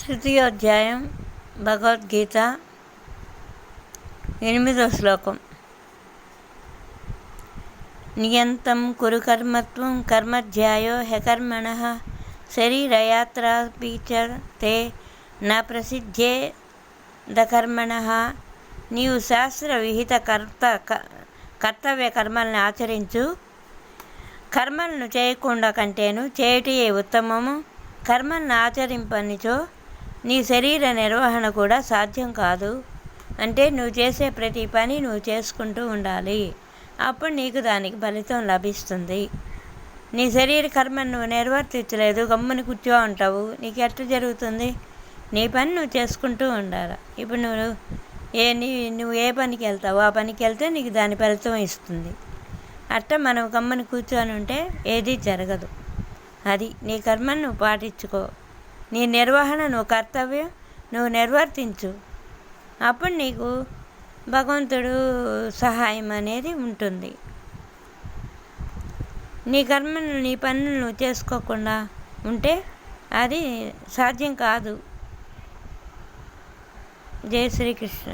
తృతీయోధ్యాయం భగవద్గీత 8వ శ్లోకం. నియంతం కురు కర్మత్వం కర్మధ్యాయో హ్యకర్మణః శరీరయాత్రాపి చ తే న ప్రసిద్ధ్యేదకర్మణః. నీవు శాస్త్ర విహిత కర్తవ్య కర్మల్ని ఆచరించు. కర్మలను చేయకుండా కంటేను చేయుటయే ఉత్తమము. కర్మలను ఆచరింపనిచో నీ శరీర నిర్వహణ కూడా సాధ్యం కాదు. అంటే నువ్వు చేసే ప్రతి పని నువ్వు చేసుకుంటూ ఉండాలి. అప్పుడు నీకు దానికి ఫలితం లభిస్తుంది. నీ శరీర కర్మను నువ్వు నిర్వర్తించలేదు, గమ్ముని కూర్చో ఉంటావు, నీకు ఎట్లా జరుగుతుంది? నీ పని నువ్వు చేసుకుంటూ ఉండాలి. ఇప్పుడు నువ్వు ఏ పనికి వెళ్తావో ఆ పనికి వెళ్తే నీకు దాని ఫలితం ఇస్తుంది. అట్ట మనం గమ్ముని కూర్చొని ఉంటే ఏదీ జరగదు. అది నీ కర్మను నువ్వు పాటించుకో. నీ నిర్వహణ కర్తవ్యం నువ్వు నిర్వర్తించు. అప్పుడు నీకు భగవంతుడు సహాయం అనేది ఉంటుంది. నీ కర్మను నీ పనులు నువ్వు చేసుకోకుండా ఉంటే అది సాధ్యం కాదు. జై శ్రీకృష్ణ.